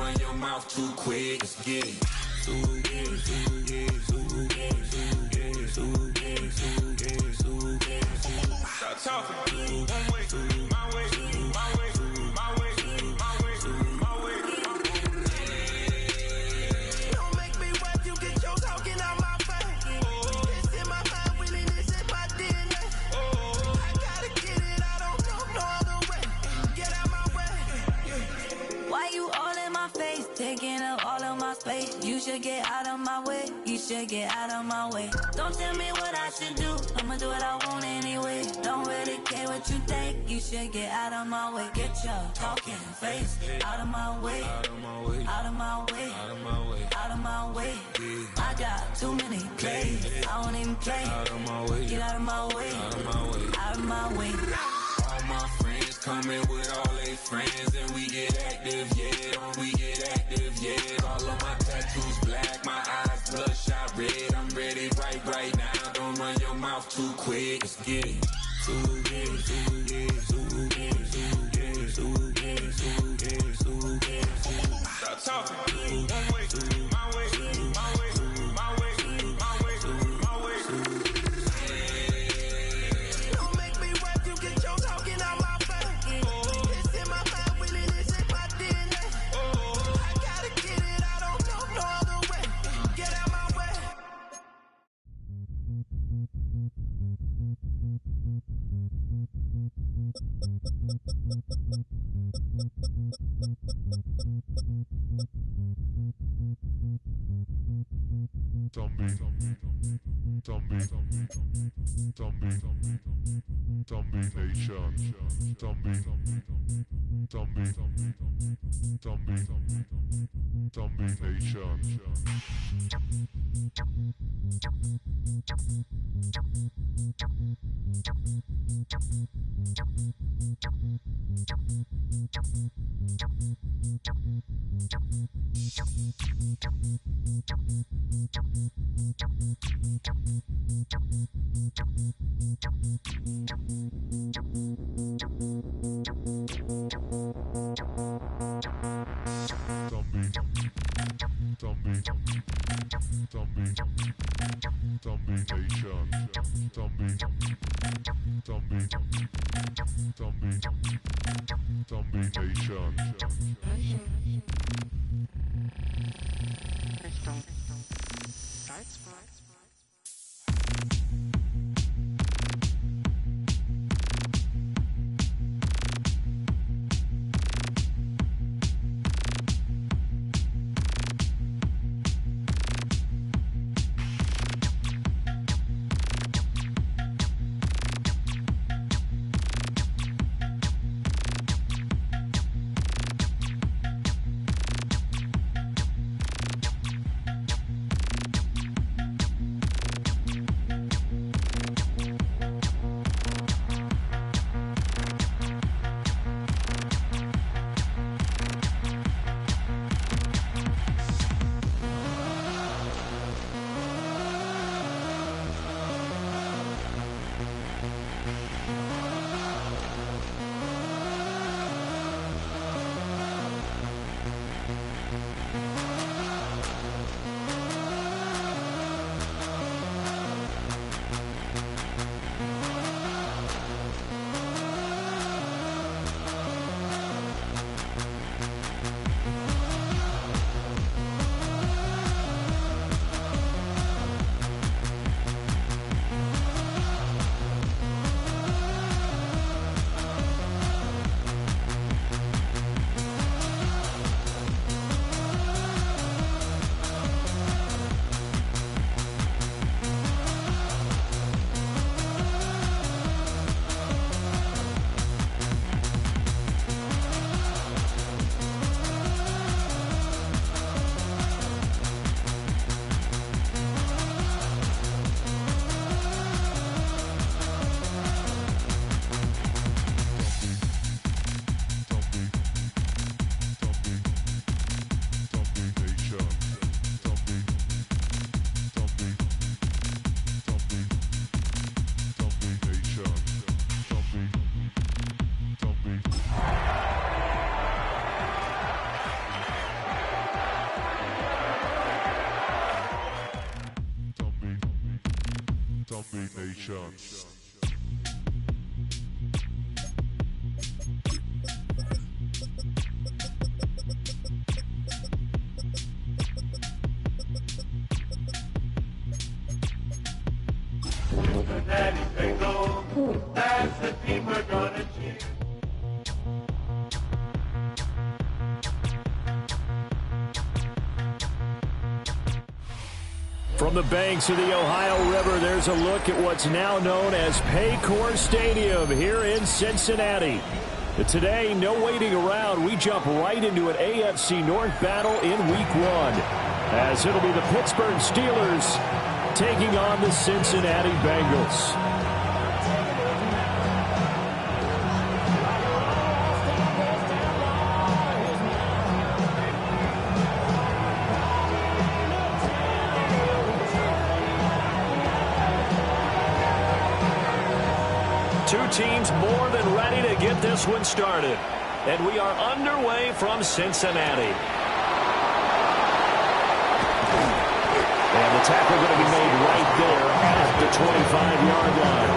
run your mouth too quick. Let's get it. Stop talking. One way, my way, my way, my way, my way, my way. Don't make me wet, you get your talking out my face. This in my mind, willing, this in my DNA. I gotta get it, I don't know no other way. Get out my way. Why you all in my face, taking up all of my space? You should get out of my way, you should get out of my way. Don't tell me what I should do, I'ma do what I want anyway. Don't really care what you think, you should get out of my way. Get your talking face out of my way, out of my way, out of my way, out of my way, out of my way. I got too many plays, I don't even play. Out of my way, get out of my way, out of my way, out of my way. All my friends coming with all their friends, and we get active, yeah. We get active, yeah. All of my tattoos black, my eyes bloodshot red. I'm ready right now. Don't run your mouth too quick. Let's get it. Stop talking. One way, my way, my way, my way, my way, my way. Don't make me wet, you get your talking out my face. This in my mind, willing, this in my DNA. I gotta get it, I don't know no other way. Get out my way. Zombie Nation, Zombie Nation. Nation. Cincinnati Bengals, that's the team we're gonna cheer. From the banks of the Ohio River, there's a look at what's now known as Paycor Stadium here in Cincinnati. But today, no waiting around. We jump right into an AFC North battle in Week 1, as it'll be the Pittsburgh Steelers taking on the Cincinnati Bengals. Two teams more than ready to get this one started. And we are underway from Cincinnati. And the tackle going to be made right there at the 25-yard line.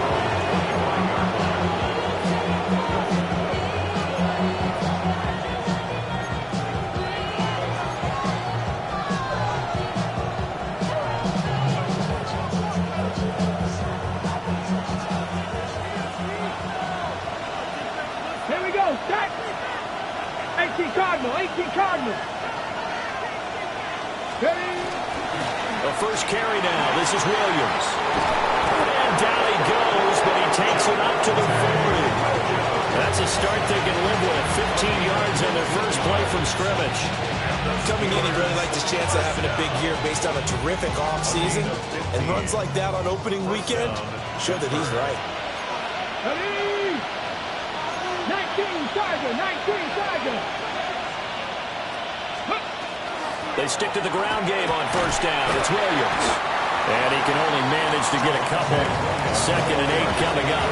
Here we go, set! 18 Cardinal. Ready? The first carry now. This is Williams. And down he goes, but he takes it up to the 40. That's a start they can live with. 15 yards on their first play from scrimmage. Coming in, he really liked his chance of having a big year based on a terrific offseason. And runs like that on opening weekend show that he's right. Ready? 19 Tiger. They stick to the ground game on first down. It's Williams. And he can only manage to get a couple. 2nd and 8 coming up.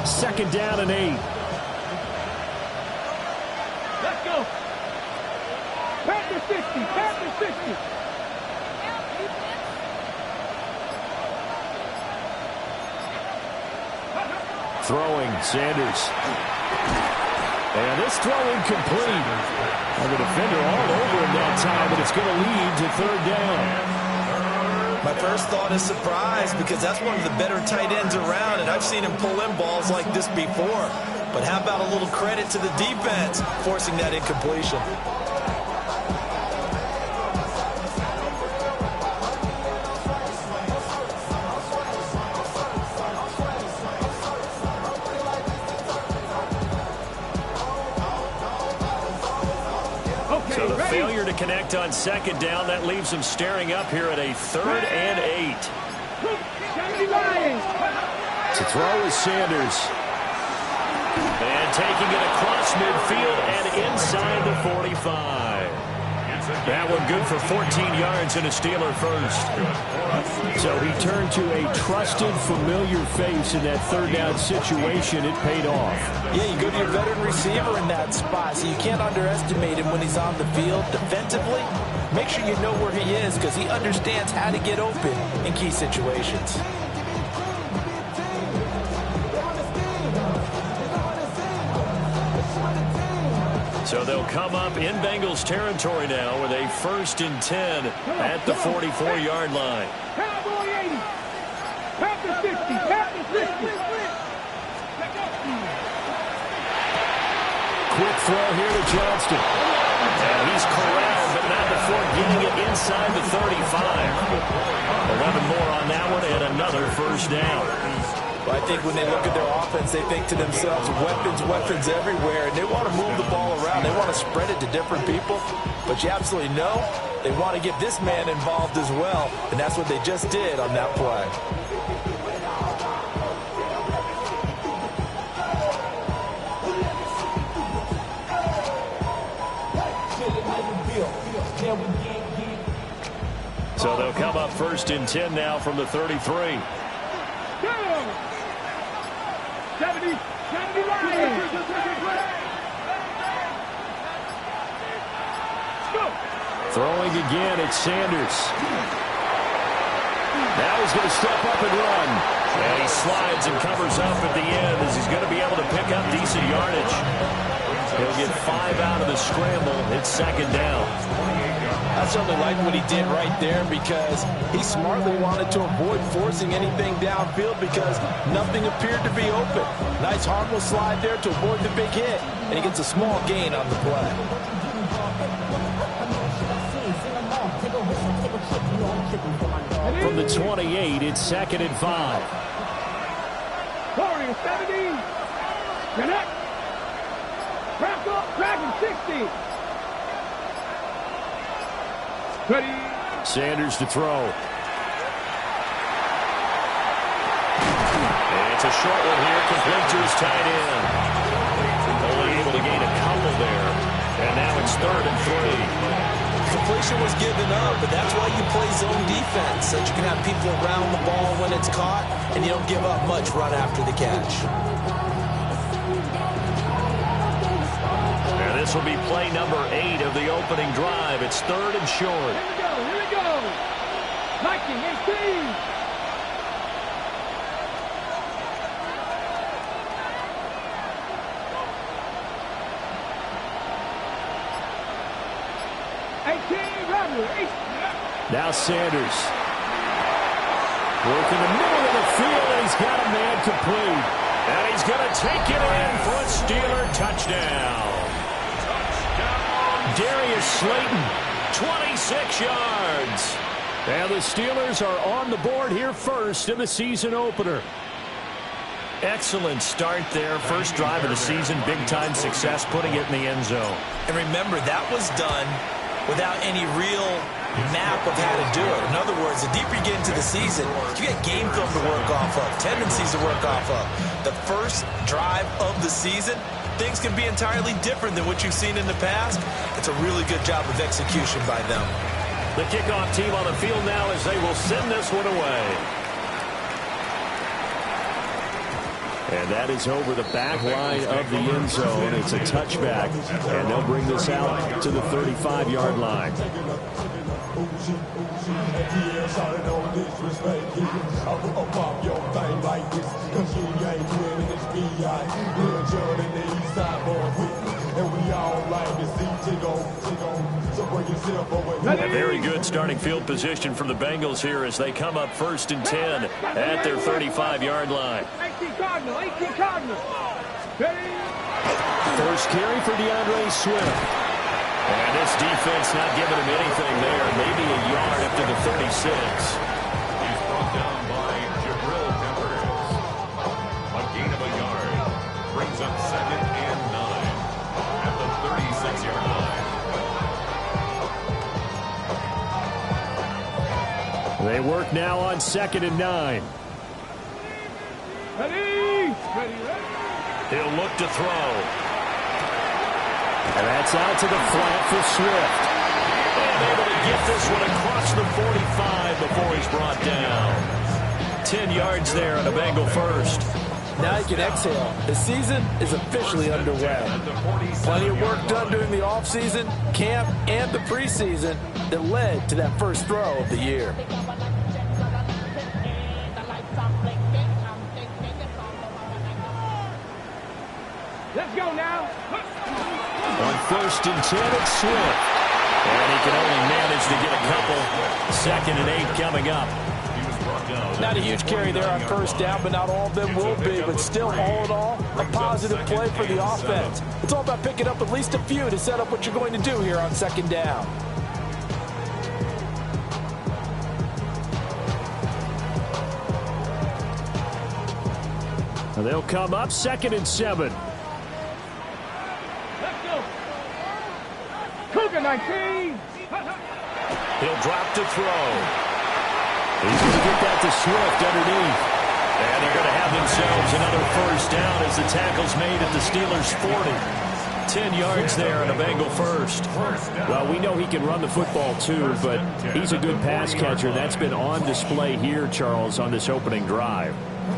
Second down and 8. Let's go. Panther 60. Throwing, Sanders. And this throw incomplete. And the defender all over him that time, but it's going to lead to 3rd down. My first thought is surprise because that's one of the better tight ends around, and I've seen him pull in balls like this before. But how about a little credit to the defense forcing that incompletion? So the failure to connect on 2nd down, that leaves them staring up here at a 3rd and 8. To throw is Sanders. And taking it across midfield and inside the 45. That one good for 14 yards and a Steeler first. So he turned to a trusted, familiar face in that 3rd down situation. It paid off. Yeah, you go to your veteran receiver in that spot, so you can't underestimate him when he's on the field defensively. Make sure you know where he is because he understands how to get open in key situations. So they'll come up in Bengals territory now with a 1st and 10 at the 44-yard line. Cowboy 80. Panther 60. Quick throw here to Johnston. And he's corralled, but not before getting it inside the 35. 11 more on that one and another 1st down. Well, I think when they look at their offense, they think to themselves, weapons everywhere, and they want to move the ball around. They want to spread it to different people, but you absolutely know they want to get this man involved as well, and that's what they just did on that play. So they'll come up 1st and 10 now from the 33. 70 Lions. Throwing again, it's Sanders. Now he's going to step up and run. And he slides and covers up at the end as he's going to be able to pick up decent yardage. He'll get 5 out of the scramble. It's 2nd down. I certainly like what he did right there because he smartly wanted to avoid forcing anything downfield because nothing appeared to be open. Nice harmless slide there to avoid the big hit, and he gets a small gain on the play. From the 28, it's 2nd and 5. Corey, 70. Connect. Crack up. Dragon, 60. Ready. Sanders to throw. And it's a short one here, complete to his tight end. Only able to gain a couple there. And now it's 3rd and 3. Completion was given up, but that's why you play zone defense, so that you can have people around the ball when it's caught, and you don't give up much run after the catch. And this will be play number 8 of the opening drive. It's 3rd and short. Here we go. 19-18. Now Sanders. Working the middle of the field, and he's got a man complete. And he's going to take it in for a Steeler touchdown. Darius Slayton, 26 yards. And the Steelers are on the board here first in the season opener. Excellent start there. First drive of the season, big-time success, putting it in the end zone. And remember, that was done without any real map of how to do it. In other words, the deeper you get into the season, you get game film to work off of, tendencies to work off of. The first drive of the season, things can be entirely different than what you've seen in the past. It's a really good job of execution by them. The kickoff team on the field now as they will send this one away. And that is over the back line of the end zone. It's a touchback, and they'll bring this out to the 35-yard line. A very good starting field position from the Bengals here as they come up 1st and 10 at their 35-yard line. 18 Cardinal. First carry for DeAndre Swift. And this defense not giving him anything there. Maybe a yard up to the 36. He's brought down by Jabril Peppers. A gain of a yard. Brings up 2nd and 9 at the 36-yard line. They work now on 2nd and 9. Ready. He'll look to throw. And that's out to the flat for Swift. And able to get this one across the 45 before he's brought down. 10 yards there on a Bengal first. Now you can exhale. The season is officially underway. Plenty of work done during the offseason, camp, and the preseason that led to that first throw of the year. Let's go now. On 1st and 10, it's Swift. And he can only manage to get a couple. 2nd and 8 coming up. Not a huge carry there on 1st down, but not all of them will be. But still, all in all, a positive play for the offense. It's all about picking up at least a few to set up what you're going to do here on 2nd down. And they'll come up 2nd and 7. Cougar 19. He'll drop to throw. He's going to get that to Swift underneath. And they're going to have themselves another 1st down as the tackle's made at the Steelers' 40. 10 yards there on a Bengal first. Well, we know he can run the football too, but he's a good pass catcher. That's been on display here, Charles, on this opening drive.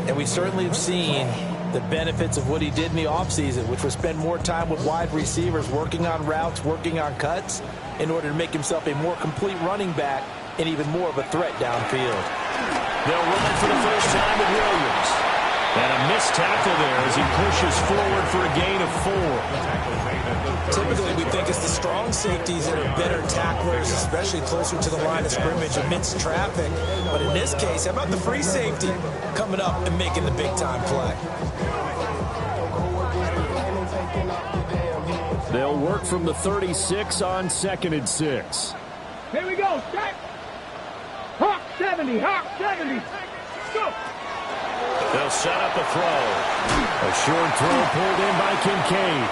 And we certainly have seen the benefits of what he did in the offseason, which was spend more time with wide receivers, working on routes, working on cuts, in order to make himself a more complete running back and even more of a threat downfield. They'll run for the first time with Williams. And a missed tackle there as he pushes forward for a gain of 4. Typically, we think it's the strong safeties that are better tacklers, especially closer to the line of scrimmage amidst traffic. But in this case, how about the free safety coming up and making the big-time play? They'll work from the 36 on 2nd and 6. Here we go, set. Hawk 70, Hawk 70. Go. They'll set up a throw. A short throw pulled in by Kincaid.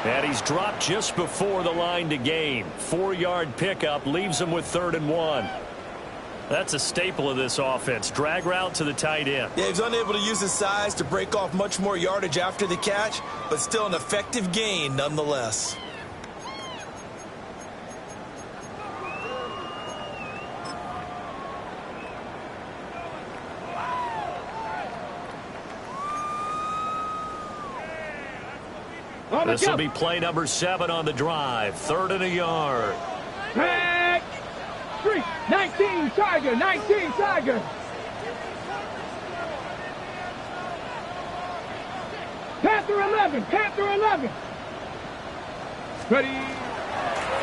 And he's dropped just before the line to gain. 4-yard pickup leaves him with 3rd and 1. That's a staple of this offense. Drag route to the tight end. Yeah, he's unable to use his size to break off much more yardage after the catch, but still an effective gain nonetheless. This will be play number 7 on the drive. 3rd and a yard. Back. 3, 19, Tiger, 19, Tiger. Panther 11, Panther 11. Ready.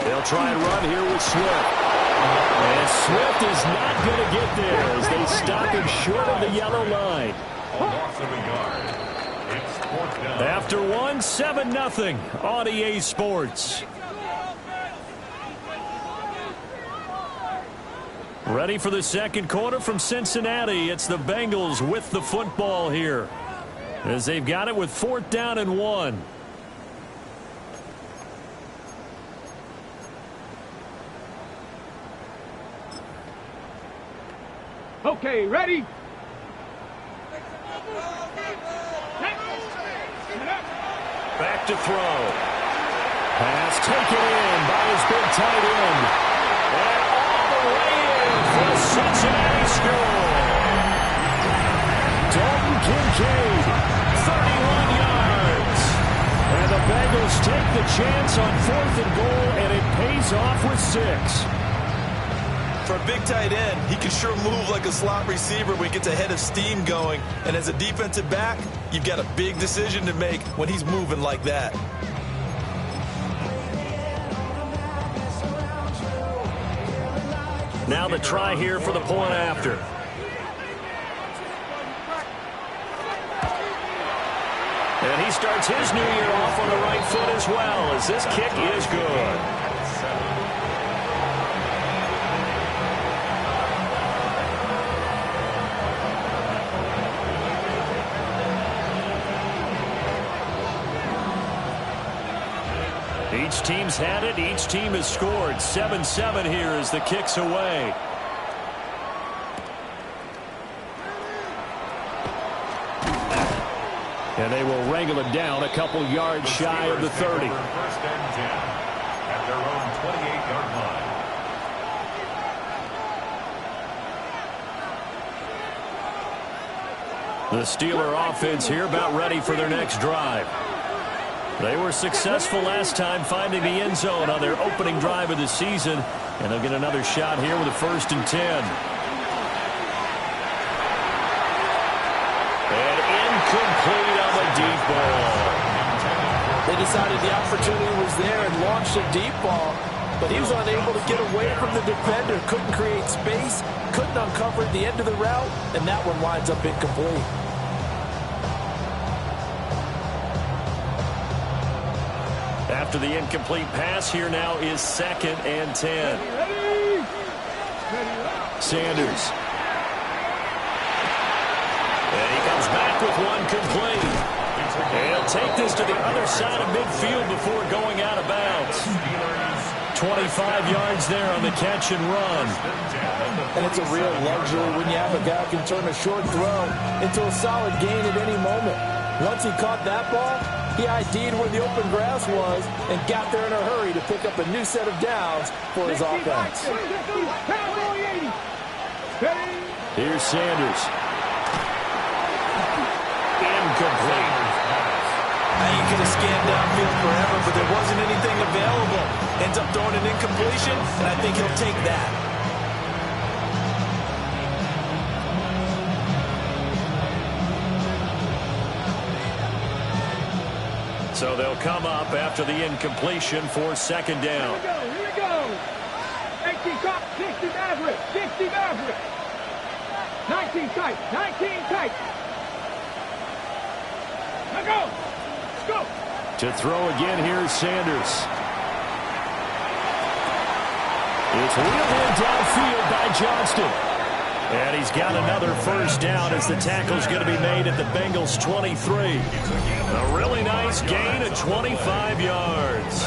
They'll try and run here with Swift. And Swift is not going to get there as they stop him short of the yellow line. A loss of a yard. It's 4th down. After 1, 7-0 on EA Sports. Ready for the second quarter from Cincinnati. It's the Bengals with the football here, as they've got it with 4th down and 1. Okay, ready? Back to throw. Pass taken in by his big tight end. And all the way in for a Cincinnati score. Dalton Kincaid, 31 yards. And the Bengals take the chance on 4th and goal, and it pays off with 6. For a big tight end, he can sure move like a slot receiver when he gets a head of steam going. And as a defensive back, you've got a big decision to make when he's moving like that. Now the try here for the point after. And he starts his new year off on the right foot as well, as this kick is good. Each team's had it. Each team has scored. 7-7 here as the kick's away. And they will wrangle it down a couple yards shy of the 30. 1st and 10 at their own 28-yard line. The Steeler offense here about ready for their next drive. They were successful last time finding the end zone on their opening drive of the season, and they'll get another shot here with a 1st and 10. And incomplete on the deep ball. They decided the opportunity was there and launched a deep ball, but he was unable to get away from the defender, couldn't create space, couldn't uncover the end of the route, and that one winds up incomplete. After the incomplete pass, here now is 2nd and 10. Sanders. And he comes back with one complete. And he'll take this to the other side of midfield before going out of bounds. 25 yards there on the catch and run. And it's a real luxury when you have a guy who can turn a short throw into a solid gain at any moment. Once he caught that ball, he ID'd where the open grass was and got there in a hurry to pick up a new set of downs for his offense. Here's Sanders. Incomplete. Now you could have scanned downfield forever, but there wasn't anything available. Ends up throwing an incompletion, and I think he'll take that. So they'll come up after the incompletion for second down. Here we go. 18 top, 60 average, 60 average. 19 tight, 19 tight. Now go. Let's go. To throw again, here's Sanders. It's wheeled in downfield by Johnston. And he's got another first down as the tackle's going to be made at the Bengals 23. A really nice gain of 25 yards.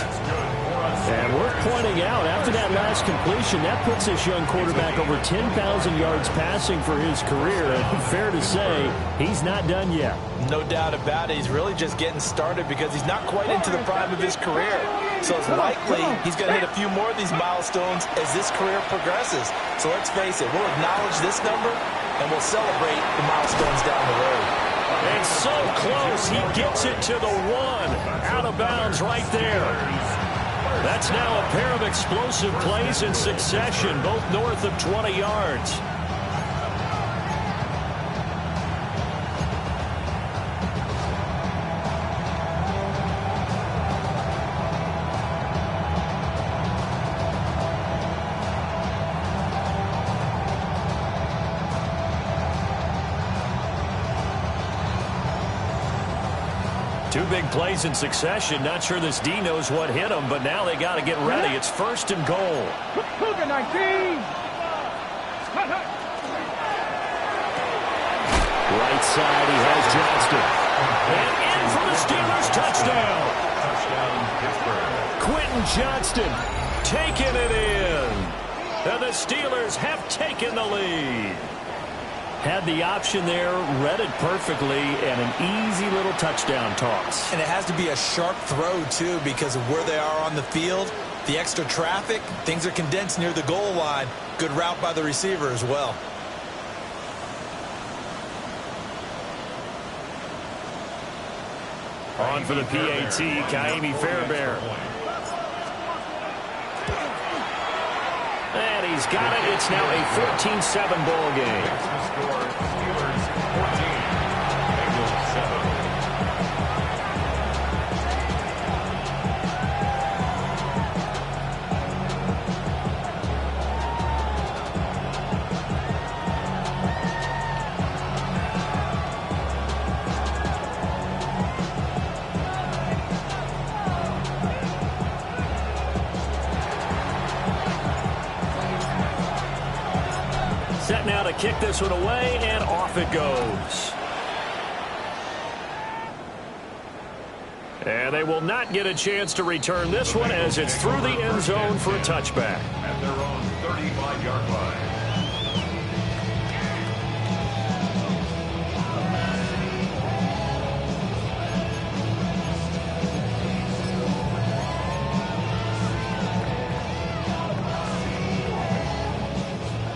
And worth pointing out, after that last completion, that puts this young quarterback over 10,000 yards passing for his career. And fair to say, he's not done yet. No doubt about it. He's really just getting started because he's not quite into the prime of his career. So it's likely he's going to hit a few more of these milestones as this career progresses. So let's face it, we'll acknowledge this number and we'll celebrate the milestones down the road. And so close, he gets it to the one. Out of bounds right there. That's now a pair of explosive plays in succession, both north of 20 yards. Two big plays in succession. Not sure this D knows what hit him, but now they got to get ready. It's first and goal. Cougar 19. Right side, he has Johnston. And in for the Steelers touchdown. Quentin Johnston taking it in. And the Steelers have taken the lead. Had the option there, read it perfectly, and an easy little touchdown toss. And it has to be a sharp throw, too, because of where they are on the field. The extra traffic, things are condensed near the goal line. Good route by the receiver as well. On for the PAT, Kaimi Fairbairn. And he's got it. It's now a 14-7 ball game. Steelers 14, Bengals 7. Set now to kick this one away, and off it goes. And they will not get a chance to return this one as it's through the end zone for a touchback. At their own 35-yard line.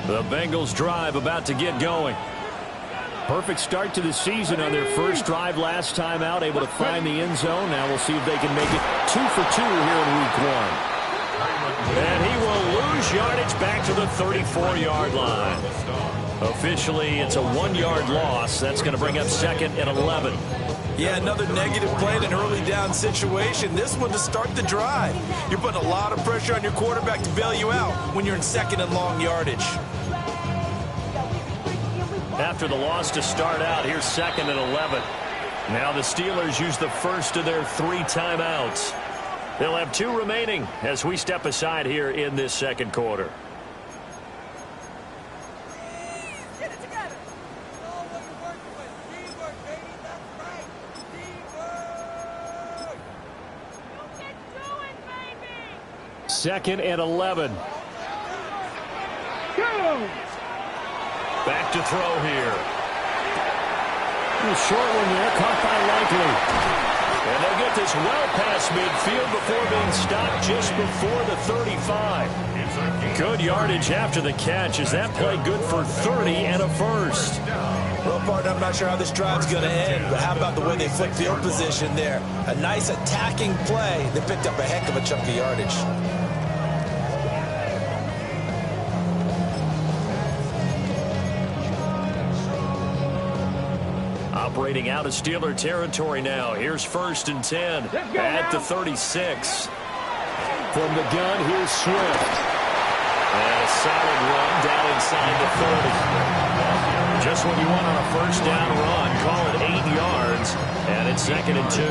The Bengals drive about to get going. Perfect start to the season on their first drive last time out, able to find the end zone. Now we'll see if they can make it 2 for 2 here in week 1. And he will lose yardage back to the 34-yard line. Officially, it's a 1-yard loss. That's going to bring up second and 11. Yeah, another negative play in an early down situation. This one to start the drive. You're putting a lot of pressure on your quarterback to bail you out when you're in second and long yardage. After the loss to start out, here's second and 11. Now the Steelers use the first of their 3 timeouts. They'll have 2 remaining as we step aside here in this second quarter. Second and 11. Go! Back to throw here. A short one there, caught by this well past midfield before being stopped just before the 35. Good yardage after the catch. Is that play good for 30 and a first? Well, partner, I'm not sure how this drive's going to end, but how about the way they flipped field position there? A nice attacking play. They picked up a heck of a chunk of yardage. Operating out of Steeler territory now. Here's 1st and 10 at the 36. From the gun, here's Swift. And a solid run down inside the 30. Just what you want on a first down run. Call it 8 yards. And it's 2nd and 2.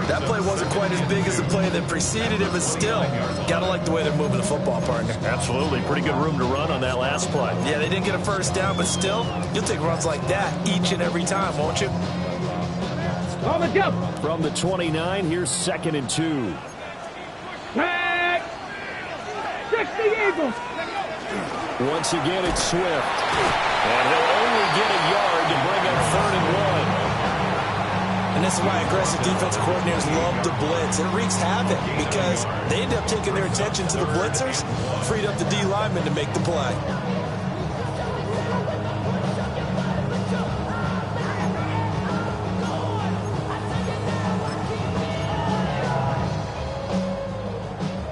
That play wasn't quite as big as the play that preceded it, but still, gotta like the way they're moving the football, partner. Absolutely. Pretty good room to run on that last play. Yeah, they didn't get a first down, but still, you'll take runs like that each and every time, won't you? On the jump. From the 29, here's 2nd and 2. Tag. 60 Eagles. Once again, it's Swift. And he'll only get a yard to bring up 3rd and 1. And this is why aggressive defensive coordinators love to blitz. It wreaks havoc because they end up taking their attention to the blitzers, freed up the D lineman to make the play.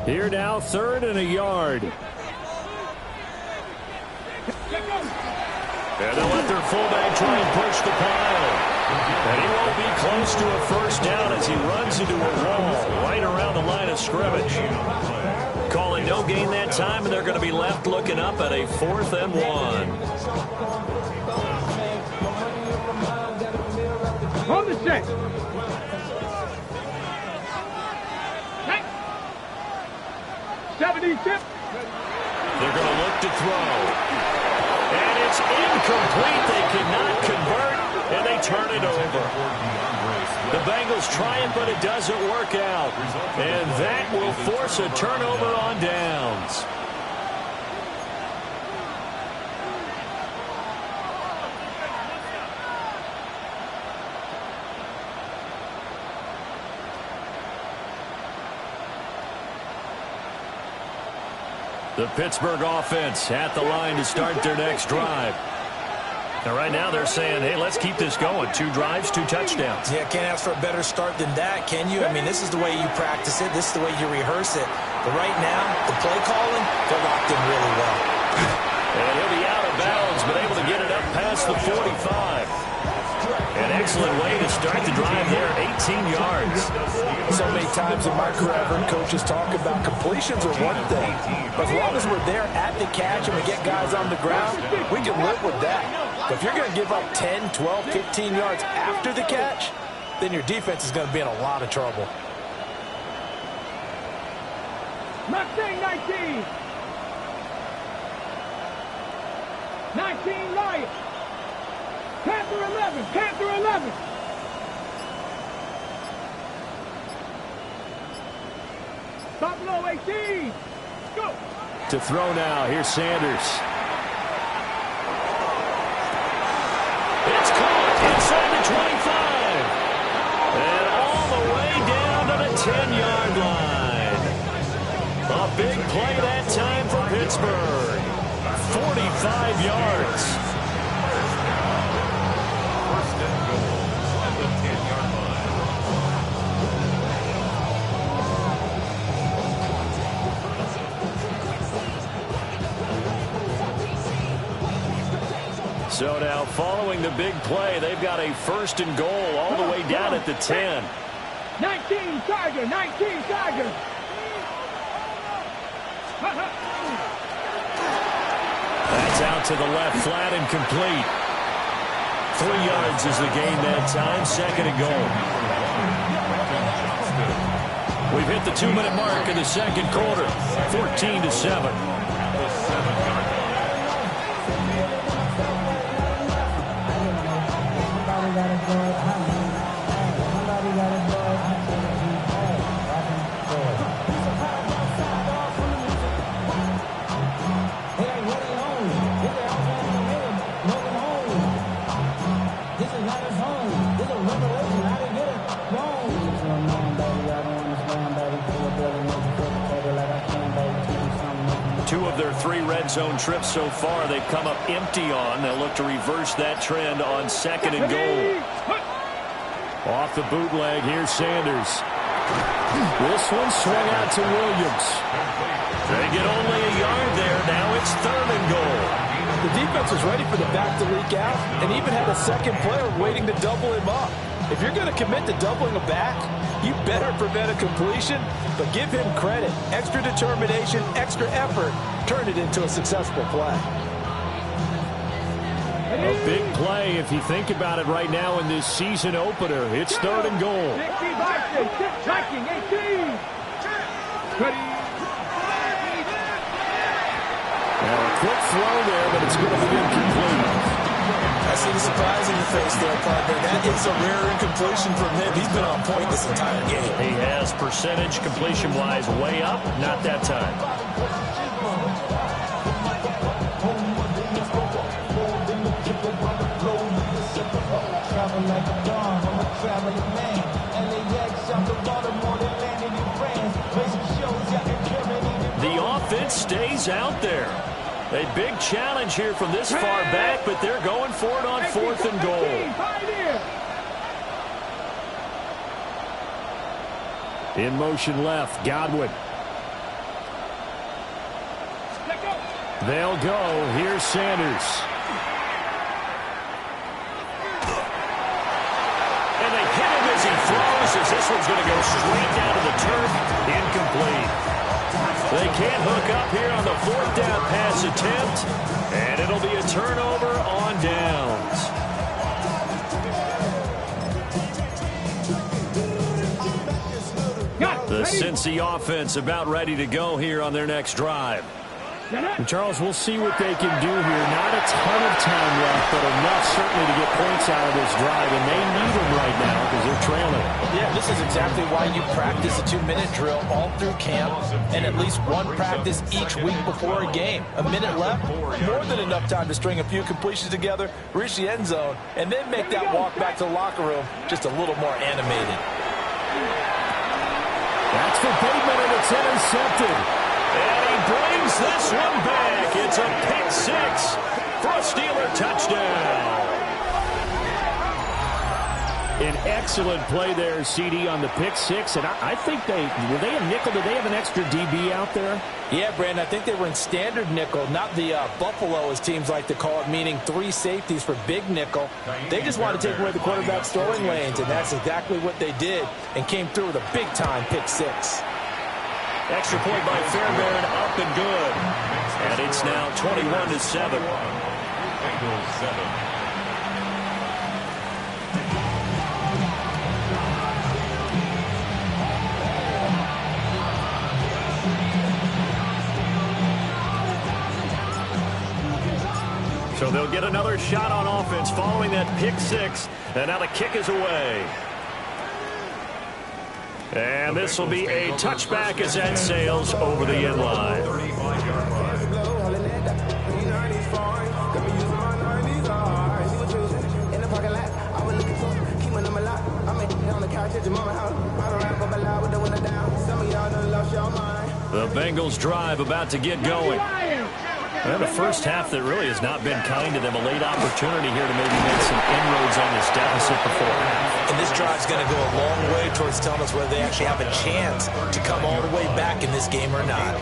Here now, 3rd and a yard. And they'll let their fullback try and push the pile. And he won't be close to a first down as he runs into a wall right around the line of scrimmage. Calling no gain that time, and they're going to be left looking up at a 4th and 1. On the set. 70 tip. They're going to look to throw. And it's incomplete. They cannot convert, and they turn it over. The Bengals try it, but it doesn't work out. And that will force a turnover on downs. The Pittsburgh offense at the line to start their next drive. And right now they're saying, hey, let's keep this going. 2 drives, 2 touchdowns. Yeah, can't ask for a better start than that, can you? I mean, this is the way you practice it. This is the way you rehearse it. But right now, the play calling, they're locked in really well. And he'll be out of bounds, but able to get it up past the 45. An excellent way to start the drive there, 18 yards. So many times in my career, I've heard coaches talk about completions are one thing. But as long as we're there at the catch and we get guys on the ground, we can live with that. But if you're going to give up 10, 12, 15 yards after the catch, then your defense is going to be in a lot of trouble. Mustang 19. 19 Lions. Panther 11. Panther 11. Buffalo 18. Go. To throw now. Here's Sanders. It's caught inside the 25. And all the way down to the 10-yard line. A big play that time for Pittsburgh. 45 yards. First and goal at the 10-yard line. So now following the big play, they've got a 1st and goal all the way down at the 10. 19 Tiger. 19 Tiger. That's out to the left, flat and complete. 3 yards is the gain that time, 2nd and goal. We've hit the 2-minute mark in the 2nd quarter, 14-7. red zone trip so far, they've come up empty on. They'll look to reverse that trend on 2nd and goal. Off the bootleg, here's Sanders. This one swung out to Williams. They get only a yard there. Now it's 3rd and goal. The defense was ready for the back to leak out and even had a second player waiting to double him up. If you're going to commit to doubling a back, you better prevent a completion, but give him credit. Extra determination, extra effort, turn it into a successful play. A big play if you think about it right now in this season opener. It's 3rd and goal. Now a quick throw there, but it's going to be incomplete. I see the surprise in your face there, partner. That is a rare incompletion from him. He's been on point this entire game. He has percentage completion-wise way up. Not that time. The offense stays out there. A big challenge here from this far back, but they're going for it on 4th and goal. In motion left, Godwin. They'll go. Here's Sanders. And they hit him as he throws, as this one's going to go straight down to the turf. Incomplete. They can't hook up here on the 4th down pass attempt, and it'll be a turnover on downs. The Cincy offense about ready to go here on their next drive. And Charles, we'll see what they can do here. Not a ton of time left, but enough certainly to get points out of this drive, and they need them right now because they're trailing. Yeah, this is exactly why you practice a 2-minute drill all through camp and at least one practice each week before a game. A minute left, more than enough time to string a few completions together, reach the end zone, and then make that walk back to the locker room just a little more animated. That's for Bateman, and it's intercepted. And he brings this one back. It's a pick 6 for a Steeler touchdown. An excellent play there, CD, on the pick 6. And I think were they a nickel? Did they have an extra DB out there? Yeah, Brandon, I think they were in standard nickel, not the Buffalo, as teams like to call it, meaning 3 safeties for big nickel. They just wanted to take away the quarterback's throwing lanes, and that's exactly what they did, and came through with a big-time pick 6. Extra point by Fairbairn, up and good. And it's now 21-7. Bengals 7. So they'll get another shot on offense following that pick 6. And now the kick is away. And this will be a touchback as that sails over the end line. The Bengals drive about to get going. Well, the first half that really has not been kind to them. A late opportunity here to maybe make some inroads on this deficit before half. And this drive's going to go a long way towards telling us whether they actually have a chance to come all the way back in this game or not.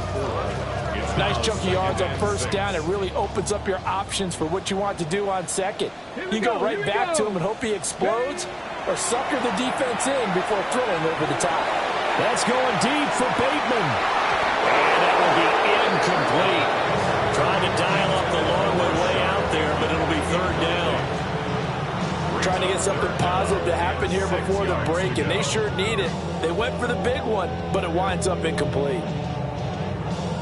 Nice chunky yards on first down. It really opens up your options for what you want to do on second. You go right back to him and hope he explodes, or sucker the defense in before throwing over the top. That's going deep for Bateman. And that will be incomplete. Trying to dial up the long way out there, but it'll be 3rd down. Trying to get something positive to happen here before the break, and they sure need it. They went for the big one, but it winds up incomplete.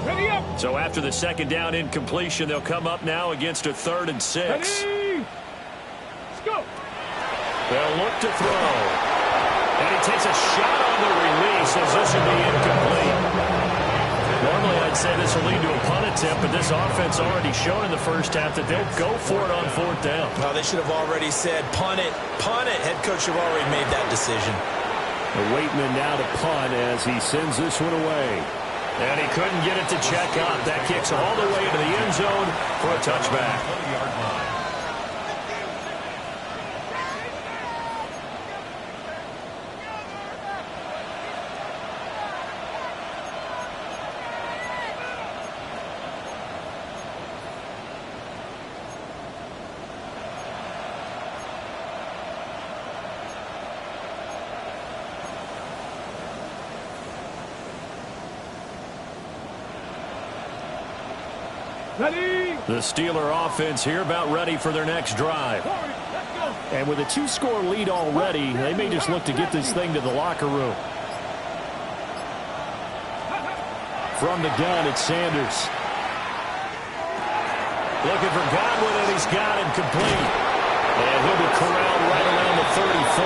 Ready up. So after the 2nd down incompletion, they'll come up now against a 3rd and 6. Ready. Let's go. They'll look to throw. And he takes a shot on the release as this will be incomplete. Normally, I'd say this will lead to a punt attempt, but this offense already shown in the first half that they'll go for it on 4th down. Well, they should have already said, punt it, punt it. Head coach should have already made that decision. Waitman now to punt as he sends this one away. And he couldn't get it to check up. That kicks all the way into the end zone for a touchback. 20-yard line. Ready? The Steeler offense here about ready for their next drive. And with a 2-score lead already, they may just look to get this thing to the locker room. From the gun, it's Sanders. Looking for Godwin, and he's got him complete. And he'll be corralled right around the 34.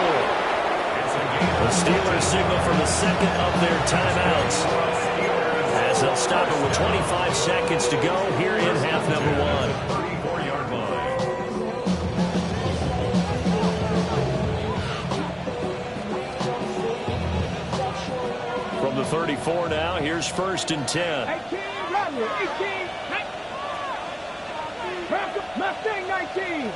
The Steelers signal for the second of their timeouts, as they'll stop it with 25 seconds to go here in half number 1. 34-yard line. From the 34 now, here's 1st and 10. 18, Rodney, 18, 19. Mustang, 19.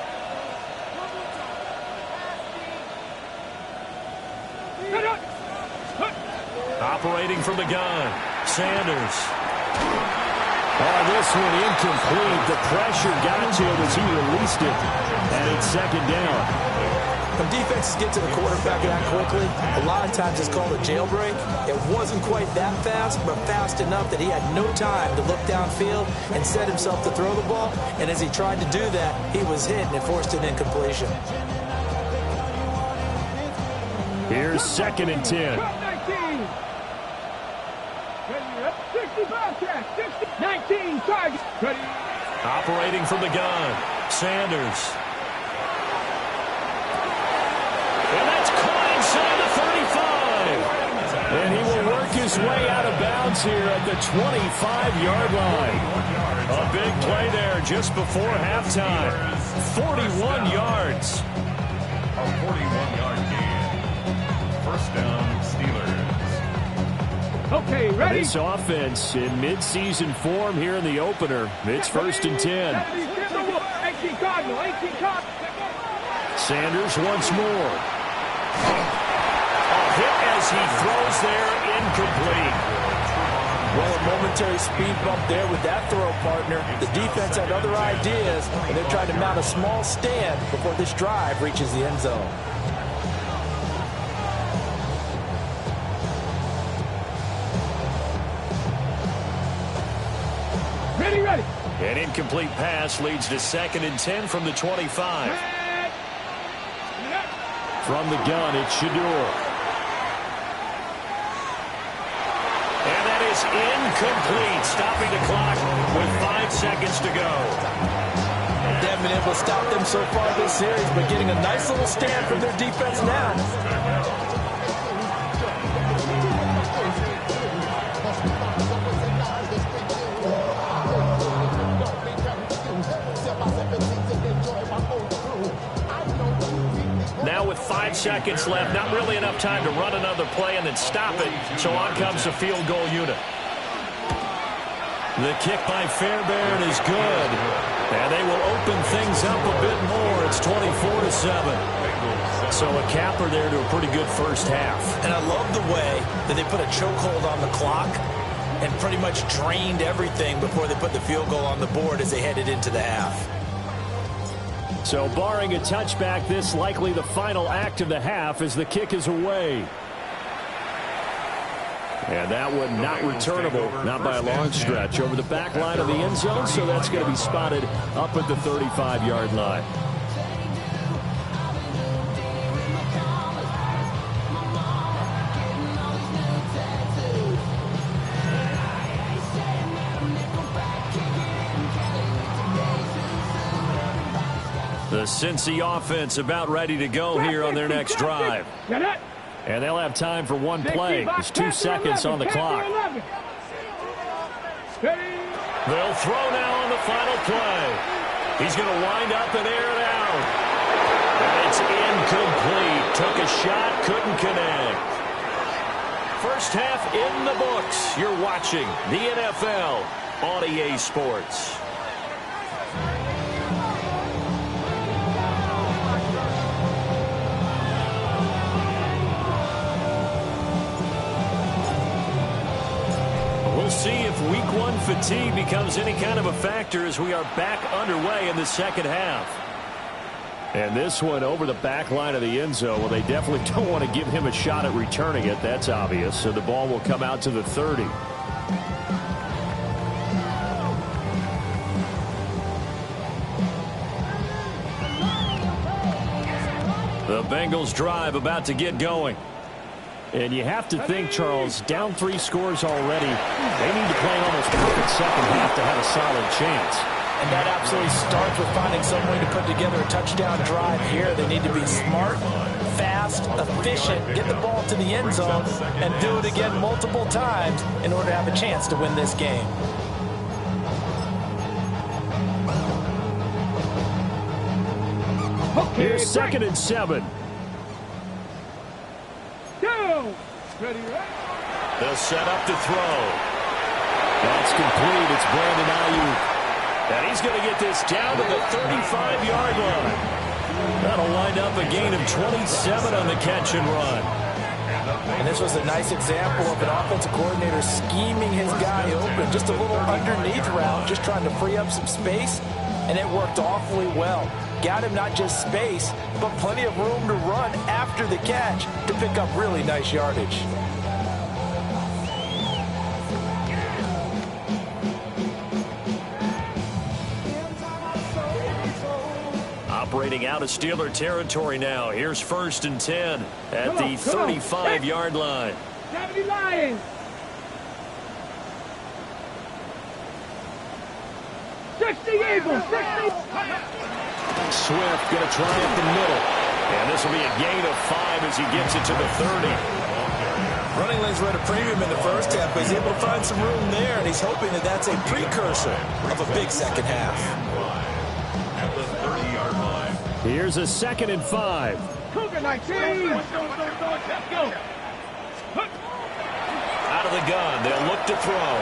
Operating from the gun, Sanders. Oh, this one incomplete. The pressure got to him as he released it. And it's 2nd down. When defenses get to the quarterback that quickly, a lot of times it's called a jailbreak. It wasn't quite that fast, but fast enough that he had no time to look downfield and set himself to throw the ball. And as he tried to do that, he was hit and it forced an incompletion. Here's 2nd and 10. 65 catch, 19 target. Ready. Operating from the gun, Sanders. And that's caught inside the 35. And he will work his way out of bounds here at the 25-yard line. A big play there just before halftime. 41 yards. A 41-yard gain. 1st down, Steelers. Okay, ready? This offense in midseason form here in the opener. It's 1st and 10. 18 Cardinal, 18 Cardinal. Sanders once more. A hit as he throws there, incomplete. Well, a momentary speed bump there with that throw, partner. The defense had other ideas, and they're trying to mount a small stand before this drive reaches the end zone. Ready. An incomplete pass leads to 2nd and 10 from the 25. From the gun, it's Shador. And that is incomplete, stopping the clock with 5 seconds to go. They haven't been able to stop them so far this series, but getting a nice little stand from their defense now. Now with 5 seconds left, not really enough time to run another play and then stop it. So on comes the field goal unit. The kick by Fairbairn is good. And they will open things up a bit more. It's 24-7. So a capper there to a pretty good first half. And I love the way that they put a chokehold on the clock and pretty much drained everything before they put the field goal on the board as they headed into the half. So barring a touchback, this likely the final act of the half as the kick is away. And that one not returnable, not by a long stretch, over the back line of the end zone, so that's going to be spotted up at the 35-yard line. The Cincy offense about ready to go here on their next drive. And they'll have time for one play. There's 2 seconds on the clock. They'll throw now on the final play. He's going to wind up and air it out. And it's incomplete. Took a shot, couldn't connect. First half in the books. You're watching the NFL on EA Sports. We'll see if week one fatigue becomes any kind of a factor as we are back underway in the second half. And this one over the back line of the end zone. Well, they definitely don't want to give him a shot at returning it. That's obvious. So the ball will come out to the 30. The Bengals drive about to get going. And you have to think, Charles, down 3 scores already. They need to play an almost perfect second half to have a solid chance. And that absolutely starts with finding some way to put together a touchdown drive here. They need to be smart, fast, efficient, get the ball to the end zone, and do it again multiple times in order to have a chance to win this game. Here's 2nd and 7. They'll set up to throw. That's complete. It's Brandon Ayuk. And he's going to get this down to the 35-yard line. That'll wind up a gain of 27 on the catch and run. And this was a nice example of an offensive coordinator scheming his guy open. Just a little underneath route, just trying to free up some space. And it worked awfully well. Got him not just space, but plenty of room to run after the catch to pick up really nice yardage. Operating out of Steeler territory now. Here's 1st and 10 at the 35-yard line. 70 Lions. 60 Eagles. 60. Swift going to try up the middle. And this will be a gain of 5 as he gets it to the 30. Running lanes were at a premium in the first half, but he's able to find some room there, and he's hoping that that's a precursor of a big second half. At the 30-yard line. Here's a 2nd and 5. Cougar 19. Out of the gun. They'll look to throw.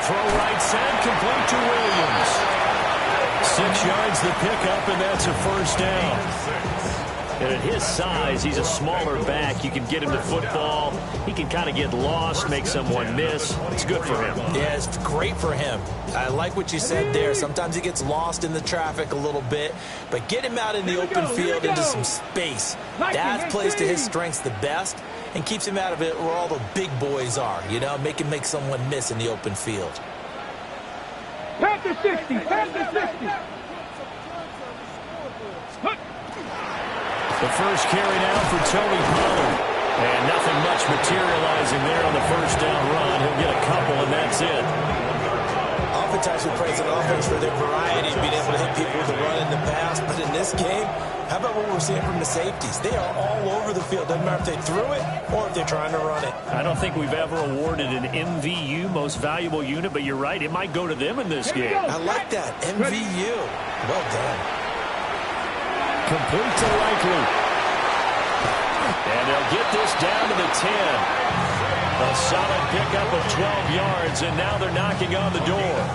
Throw right side, complete to Williams. 6 yards the pickup, and that's a first down. And at his size, he's a smaller back. You can get him to football. He can kind of get lost, make someone miss. It's good for him. Yeah, it's great for him. I like what you said there. Sometimes he gets lost in the traffic a little bit, but get him out in the open field into some space. That plays to his strengths the best and keeps him out of it where all the big boys are, you know, make him make someone miss in the open field. Panther 60. Panther 60. The first carry now for Tony Pollard. And nothing much materializing there on the first down run. He'll get a couple, and that's it. Oftentimes we praise an offense for their variety, being able to hit people with the run in the past. But in this game, how about what we're seeing from the safeties? They are all over the field. Doesn't matter if they threw it or if they're trying to run it. I don't think we've ever awarded an MVU, most valuable unit, but you're right. It might go to them in this game. I like that. MVU. Well done. Complete to Likely. And they'll get this down to the 10. A solid pickup of 12 yards, and now they're knocking on the door.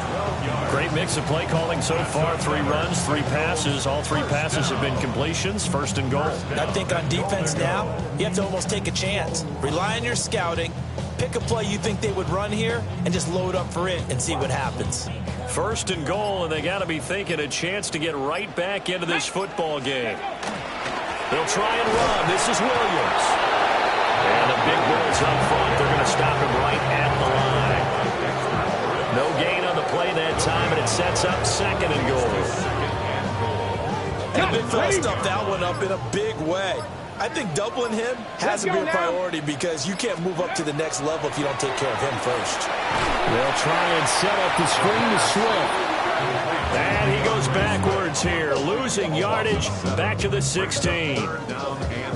Great mix of play calling so far. 3 runs, 3 passes. All 3 passes have been completions. 1st and goal. I think on defense now, you have to almost take a chance. Rely on your scouting. Pick a play you think they would run here, and just load up for it and see what happens. 1st and goal, and they got to be thinking a chance to get right back into this football game. They'll try and run. This is Williams. And the big boys up front. They're going to stop him right at the line. No gain on the play that time, and it sets up 2nd and goal. And big fella stuffed that one up in a big way. I think doubling him has to be a priority because you can't move up to the next level if you don't take care of him first. They'll try and set up the screen to Swift. And he goes backwards here, losing yardage back to the 16.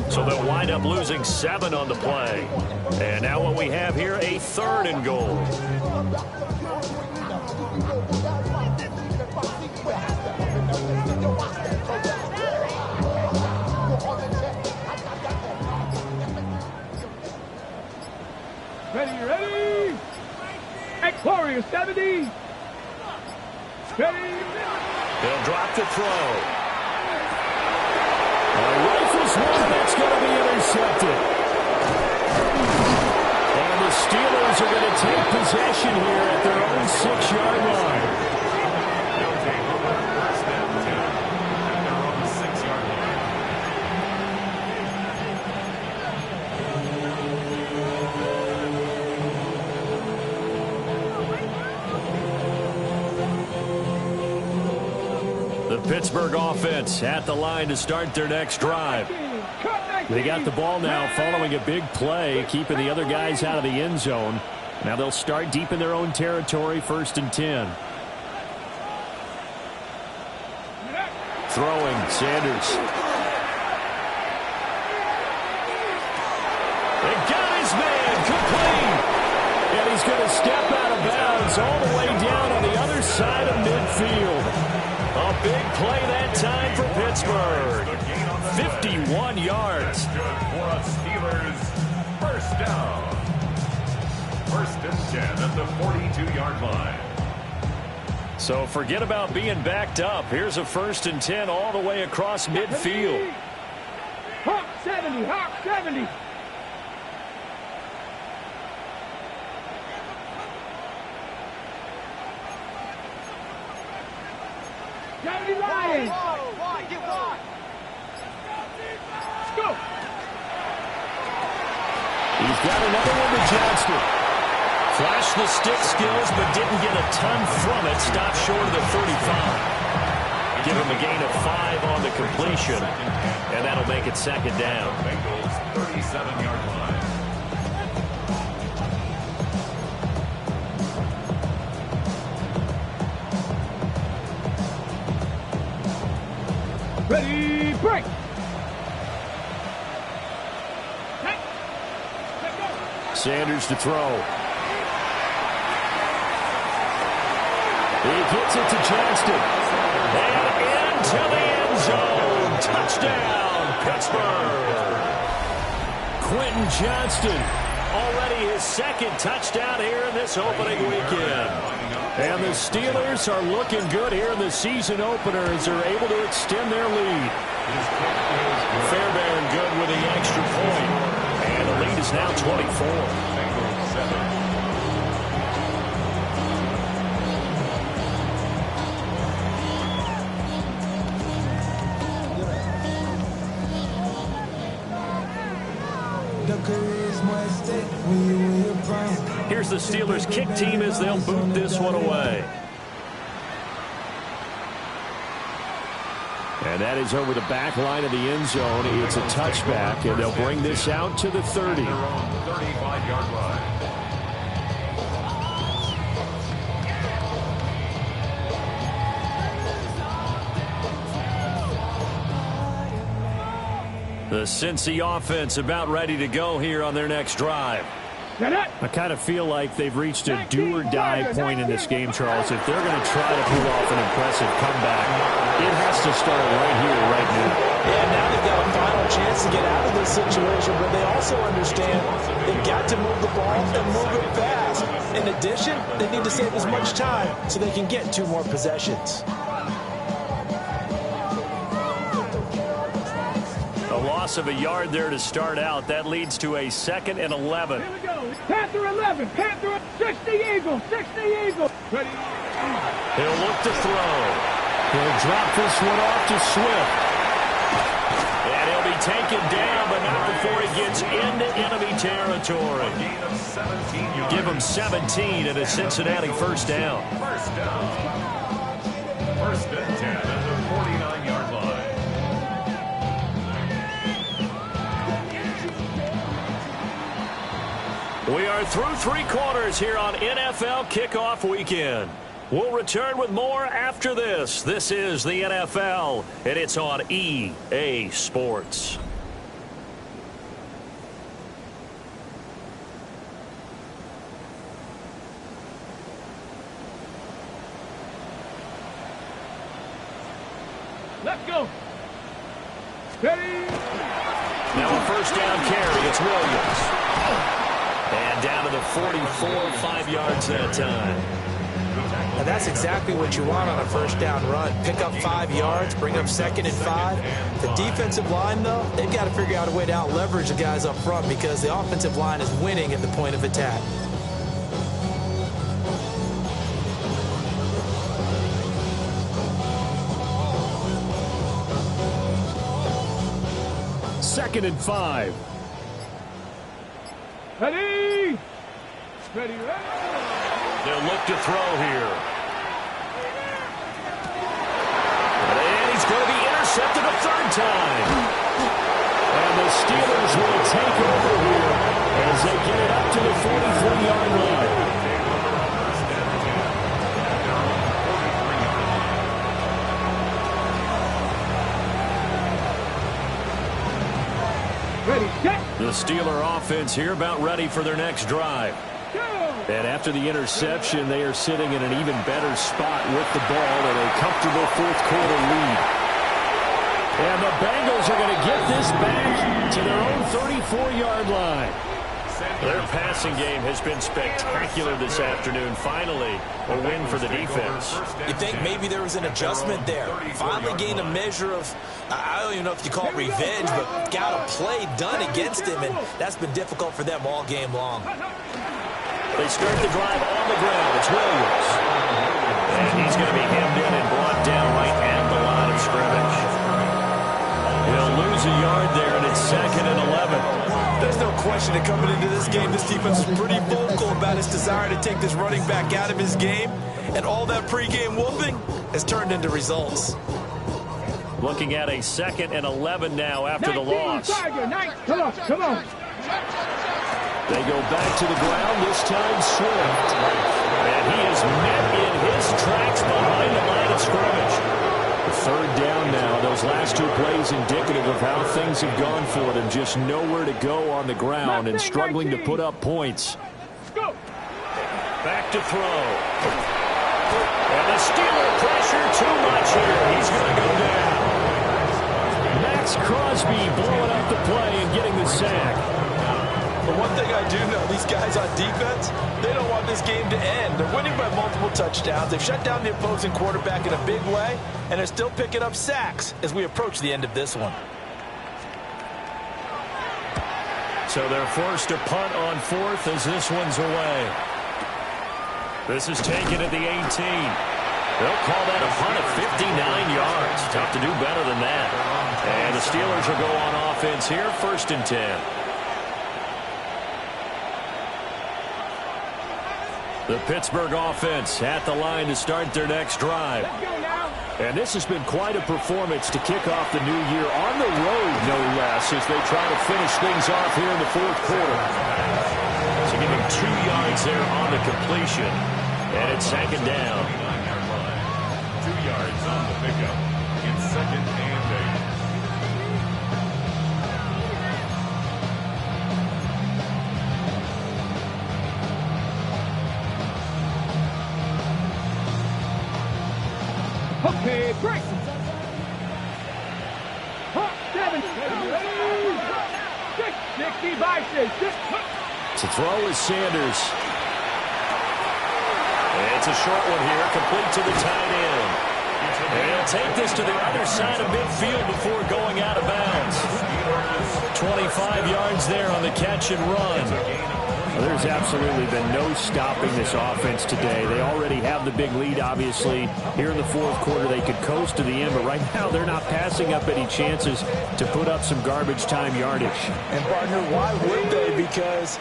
So they'll wind up losing 7 on the play. And now what we have here, a 3rd and goal. Ready. Warrior 70. Ready. He'll drop the throw. Rifles one, that's going to be intercepted. And the Steelers are going to take possession here at their own 6-yard line. They'll take over first and 10 at their own 6-yard line. The Pittsburgh offense at the line to start their next drive. They got the ball now following a big play, keeping the other guys out of the end zone. Now they'll start deep in their own territory, 1st and 10. Throwing, Sanders. They got his man, complete. And he's going to step out of bounds all the way down on the other side of midfield. A big play that time for Pittsburgh. 51 yards. Good for a Steelers first down. 1st and 10 at the 42-yard line. So forget about being backed up. Here's a 1st and 10 all the way across midfield. Hawk 70. Hawk 70. Lions. Go. He's got another one to Johnston. Flashed the stick skills, but didn't get a ton from it. Stopped short of the 35. Give him a gain of 5 on the completion, and that'll make it 2nd down. Bengals 37-yard line. Ready, break. Sanders to throw. He gets it to Johnston. And into the end zone. Touchdown, Pittsburgh. Quentin Johnston, already his 2nd touchdown here in this opening weekend. And the Steelers are looking good here in the season opener as they're able to extend their lead. Fairbairn good with the extra point. And the lead is now 24. Here's the Steelers kick team as they'll boot this one away. And that is over the back line of the end zone. It's a touchback, and they'll bring this out to the 30. 35-yard line. The Cincy offense about ready to go here on their next drive. I kind of feel like they've reached a do-or-die point in this game, Charles. If they're going to try to pull off an impressive comeback, it has to start right here, right now. Yeah, now they've got a final chance to get out of this situation, but they also understand they've got to move the ball and move it fast. In addition, they need to save as much time so they can get 2 more possessions. A loss of a yard there to start out. That leads to a 2nd and 11. Here we go. Panther 11. Panther 60 Eagles. 60 Eagles. Ready. He'll look to throw. He'll drop this one off to Swift. And he'll be taken down, but not before he gets into enemy territory. Give him 17 and a Cincinnati first down. First down. 1st and 10 at the 49-yard line. We are through 3 quarters here on NFL Kickoff Weekend. We'll return with more after this. This is the NFL, and it's on EA Sports. Let's go. Ready. Now a first down carry. It's Williams. And down to the 44, 5 yards that time. And that's exactly what you want on a first down run. Pick up 5 yards, bring up 2nd and 5. The defensive line, though, they've got to figure out a way to out-leverage the guys up front because the offensive line is winning at the point of attack. Second and 5. Ready? Ready, ready. They'll look to throw here. And he's going to be intercepted a third time. And the Steelers will take over here as they get it up to the 43-yard line. Ready, set. The Steeler offense here about ready for their next drive. And after the interception, they are sitting in an even better spot with the ball in a comfortable fourth-quarter lead. And the Bengals are going to get this back to their own 34-yard line. Their passing game has been spectacular this afternoon. Finally, a win for the defense. You think maybe there was an adjustment there. Finally gained a measure of, I don't even know if you call it revenge, but got a play done against him, and that's been difficult for them all game long. They start the drive on the ground. It's Williams. And he's going to be hemmed in and brought down right at the line of scrimmage. He'll lose a yard there, and it's 2nd and 11. There's no question that coming into this game, this defense is pretty vocal about its desire to take this running back out of his game. And all that pregame whooping has turned into results. Looking at a 2nd and 11 now after the loss. Come on, come on. They go back to the ground, this time Swift. And he is met in his tracks behind the line of scrimmage. Third down now. Those last two plays indicative of how things have gone for them. Just nowhere to go on the ground and struggling to put up points. Back to throw. And the Steeler pressure too much here. He's going to go down. Max Crosby blowing up the play and getting the sack. But one thing I do know, these guys on defense, they don't want this game to end. They're winning by multiple touchdowns. They've shut down the opposing quarterback in a big way, and they're still picking up sacks as we approach the end of this one. So they're forced to punt on 4th as this one's away. This is taken at the 18. They'll call that a punt at 59 yards. Tough to do better than that. And the Steelers will go on offense here, 1st and 10. The Pittsburgh offense at the line to start their next drive. And this has been quite a performance to kick off the new year on the road, no less, as they try to finish things off here in the fourth quarter. So give him 2 yards there on the completion. And it's 2nd down. 2 yards on the pickup. It's 2nd and 8. Okay, break. 7, 60 by 6. To throw is Sanders. It's a short one here, complete to the tight end. And he'll take this to the other side of midfield before going out of bounds. 25 yards there on the catch and run. Well, there's absolutely been no stopping this offense today. They already have the big lead, obviously. Here in the fourth quarter, they could coast to the end, but right now they're not passing up any chances to put up some garbage time yardage. And, partner, why would they? Because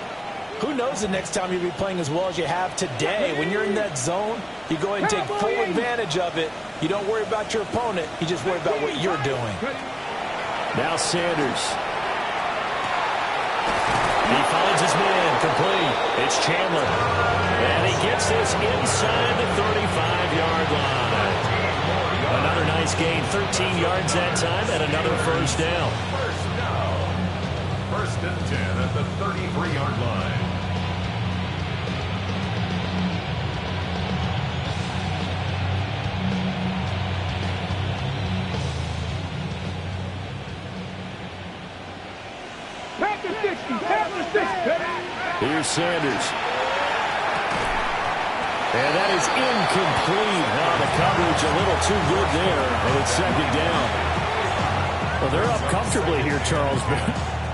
who knows the next time you'll be playing as well as you have today. When you're in that zone, you go ahead and take full advantage of it. You don't worry about your opponent. You just worry about what you're doing. Now Sanders. He finds his man, complete. It's Chandler. And he gets this inside the 35-yard line. Another nice gain, 13 yards that time, and another first down. First and 10 at the 33-yard line. Here's Sanders. And that is incomplete. Now the coverage a little too good there, and it's second down. Well, they're up comfortably here, Charles, but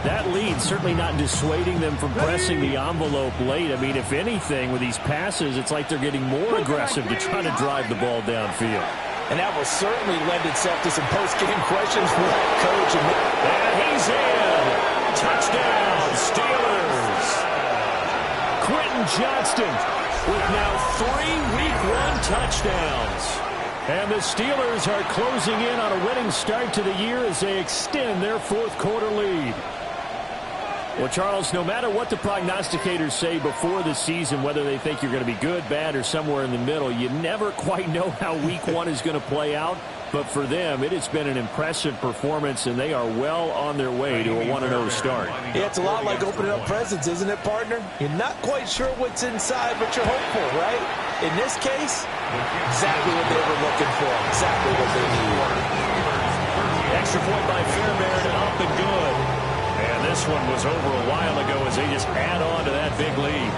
that lead certainly not dissuading them from pressing the envelope late. I mean, if anything, with these passes, it's like they're getting more aggressive to try to drive the ball downfield. And that will certainly lend itself to some post-game questions for the coach. And he's in. Touchdown, Steelers. Quentin Johnston with now 3 Week 1 touchdowns. And the Steelers are closing in on a winning start to the year as they extend their fourth-quarter lead. Well, Charles, no matter what the prognosticators say before the season, whether they think you're going to be good, bad, or somewhere in the middle, you never quite know how Week 1 is going to play out. But for them, it has been an impressive performance, and they are well on their way to a 1-0 start. Yeah, it's a lot like opening up presents, isn't it, partner? You're not quite sure what's inside, but you're hopeful, right? In this case, exactly what they were looking for, exactly what they needed. Extra point by Fairbairn, up and good. And this one was over a while ago as they just add on to that big lead.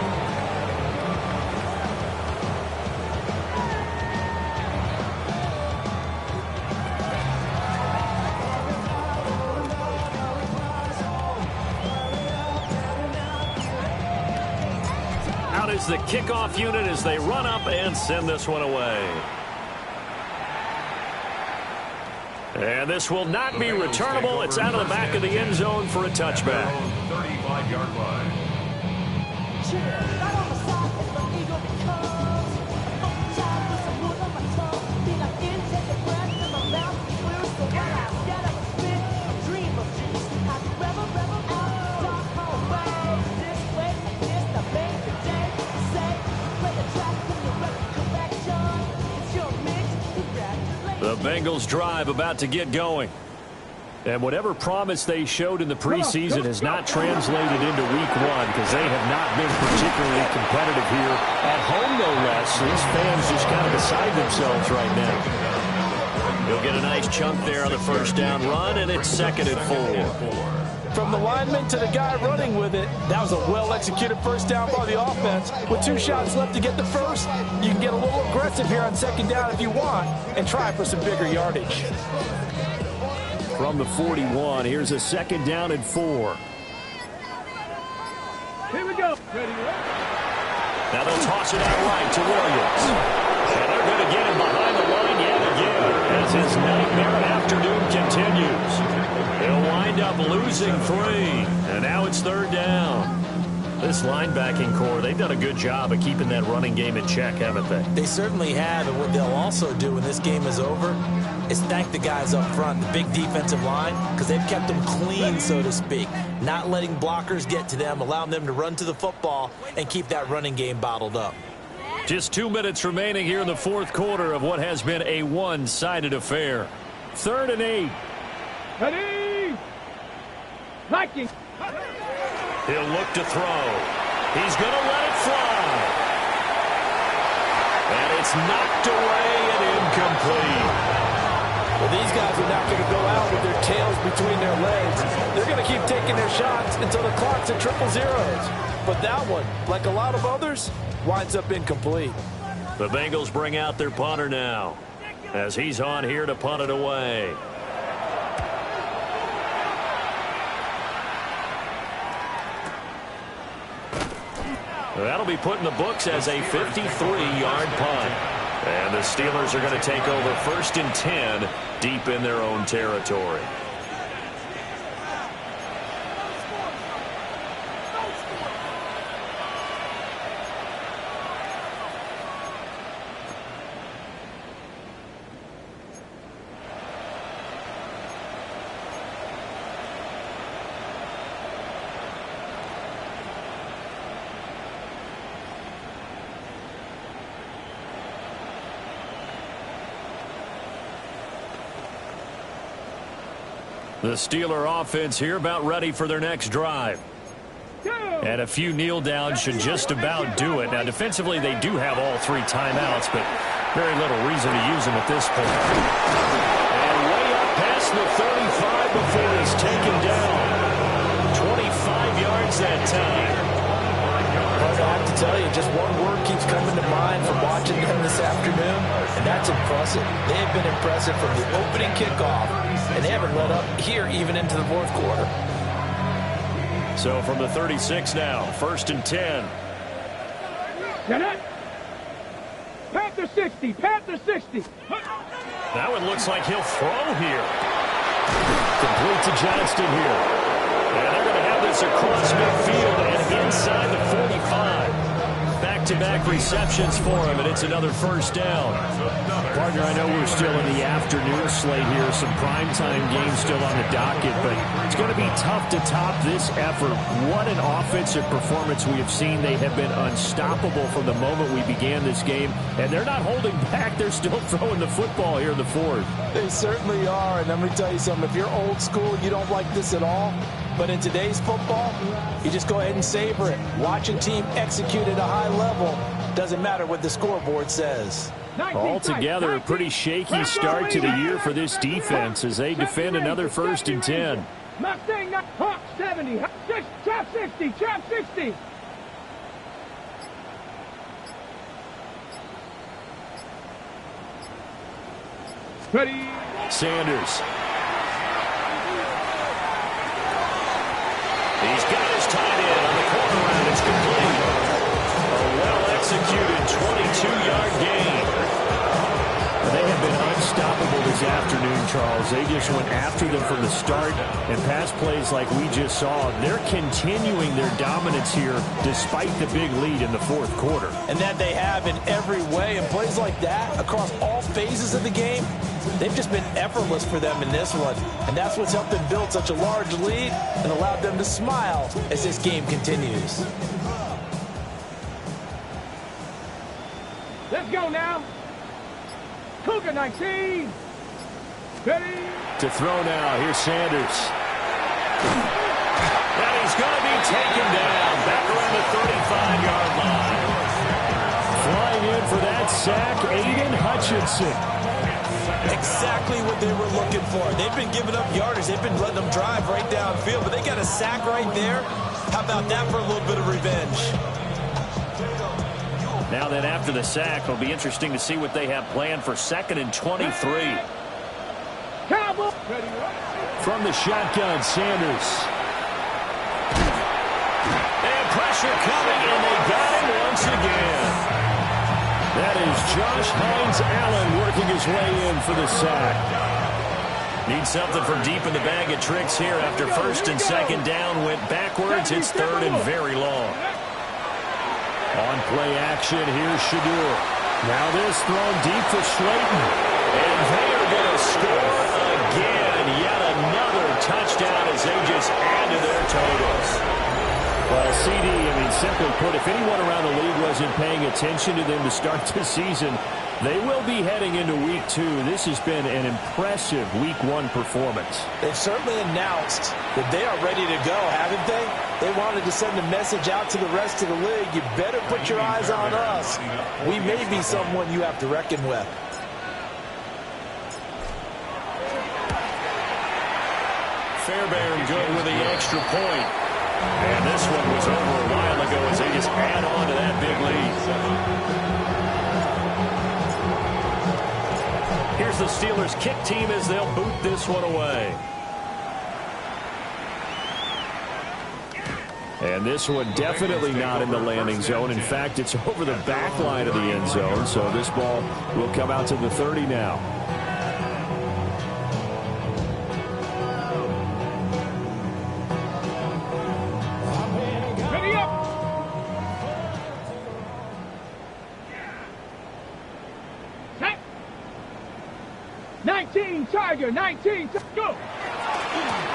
Out is the kickoff unit as they run up and send this one away. And this will not be returnable. It's out of the back of the end zone for a touchback. 35-yard line. The Bengals drive about to get going. And whatever promise they showed in the preseason has not translated into Week 1 because they have not been particularly competitive here at home, no less. These fans just kind of beside themselves right now. He'll get a nice chunk there on the first down run, and it's 2nd and 4. From the lineman to the guy running with it, that was a well-executed first down by the offense. With 2 shots left to get the first, you can get a little aggressive here on 2nd down if you want and try for some bigger yardage. From the 41, here's a 2nd down and 4. Here we go. Ready, now they'll toss it out right to Williams. And they're going to get him behind the line yet again as his nightmare afternoon continues. They'll wind up losing 3, and now it's 3rd down. This linebacking core, they've done a good job of keeping that running game in check, haven't they? They certainly have, and what they'll also do when this game is over is thank the guys up front, the big defensive line, because they've kept them clean, so to speak, not letting blockers get to them, allowing them to run to the football and keep that running game bottled up. Just 2 minutes remaining here in the 4th quarter of what has been a one-sided affair. 3rd and 8. Ready. Viking. He'll look to throw. He's going to let it fly. And it's knocked away and incomplete. Well, these guys are not going to go out with their tails between their legs. They're going to keep taking their shots until the clock's at 000. But that one, like a lot of others, winds up incomplete. The Bengals bring out their punter now as he's on here to punt it away. That'll be put in the books as a 53-yard punt. And the Steelers are going to take over 1st and 10 deep in their own territory. The Steeler offense here about ready for their next drive. And a few kneel downs should just about do it. Now, defensively, they do have all 3 timeouts, but very little reason to use them at this point. And way up past the 35 before it's taken down. 25 yards that time. But I have to tell you, just one word keeps coming to mind from watching them this afternoon, and that's impressive. They have been impressive from the opening kickoff, and they haven't let up here even into the fourth quarter. So from the 36 now, 1st and 10. Get it? Panther 60, Panther 60. That one looks like he'll throw here. Complete to Johnston here. And they're going to have this across midfield and inside the 45. Back-to-back receptions for him, and it's another first down. Partner, I know we're still in the afternoon slate here. Some primetime games still on the docket, but it's going to be tough to top this effort. What an offensive performance we have seen. They have been unstoppable from the moment we began this game, and they're not holding back. They're still throwing the football here in the fourth. They certainly are, and let me tell you something. If you're old school, you don't like this at all. But in today's football, you just go ahead and savor it. Watch a team execute at a high level. Doesn't matter what the scoreboard says. Altogether, a pretty shaky start to the year for this defense as they defend another 1st and 10. Mustang, Hawk 70, trap 60, trap 60. Ready. Sanders. He's got his tight end on the corner route. It's complete. A well-executed 22-yard gain. They have been unstoppable this afternoon, Charles. They just went after them from the start, and pass plays like we just saw. They're continuing their dominance here despite the big lead in the fourth quarter. And that they have in every way. And plays like that across all phases of the game, they've just been effortless for them in this one. And that's what's helped them build such a large lead and allowed them to smile as this game continues. Let's go now. Cougar 19. Ready. To throw now. Here's Sanders. And he's going to be taken down back around the 35-yard line. Flying in for that sack, Aiden Hutchinson. Exactly what they were looking for. They've been giving up yardage. They've been letting them drive right downfield, but they got a sack right there. How about that for a little bit of revenge? Now then, after the sack, it'll be interesting to see what they have planned for 2nd and 23. From the shotgun, Sanders. And pressure coming, and they got him once again. That is Josh Hines-Allen working his way in for the sack. Needs something from deep in the bag of tricks here after 1st and 2nd down. Went backwards. It's 3rd and very long. On play action, here's Shadur. Now this thrown deep for Slayton. And they are going to score again. Yet another touchdown as they just add to their totals. Well, CD, simply put, if anyone around the league wasn't paying attention to them to start this season, they will be heading into Week 2. This has been an impressive Week 1 performance. They've certainly announced that they are ready to go, haven't they? They wanted to send a message out to the rest of the league. You better put your eyes on us. We may be someone you have to reckon with. Fairbairn good with the extra point. And this one was over a while ago as they just add on to that big lead. Here's the Steelers kick team as they'll boot this one away. And this one definitely not in the landing zone. In fact, it's over the back line of the end zone. So this ball will come out to the 30 now. Ready up. Set. 19 Tiger, 19, go.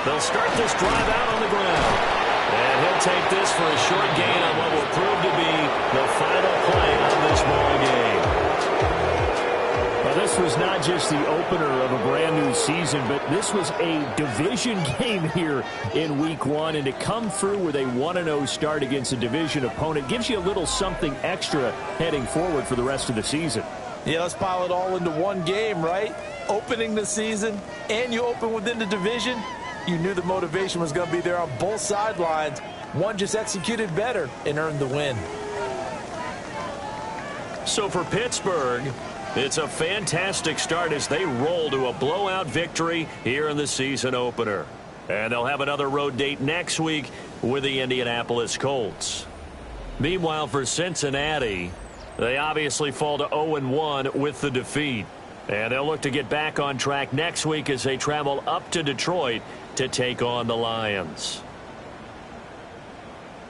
They'll start this drive out on the ground. And he'll take this for a short gain on what will prove to be the final play of this ball game. Well, this was not just the opener of a brand new season, but this was a division game here in Week 1. And to come through with a 1-0 start against a division opponent gives you a little something extra heading forward for the rest of the season. Yeah, let's pile it all into one game, right? Opening the season, and you open within the division. You knew the motivation was going to be there on both sidelines. One just executed better and earned the win. So for Pittsburgh, it's a fantastic start as they roll to a blowout victory here in the season opener. And they'll have another road date next week with the Indianapolis Colts. Meanwhile, for Cincinnati, they obviously fall to 0-1 with the defeat. And they'll look to get back on track next week as they travel up to Detroit to take on the Lions.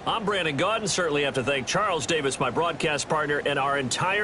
I'm Brandon Gaudin. Certainly have to thank Charles Davis, my broadcast partner, and our entire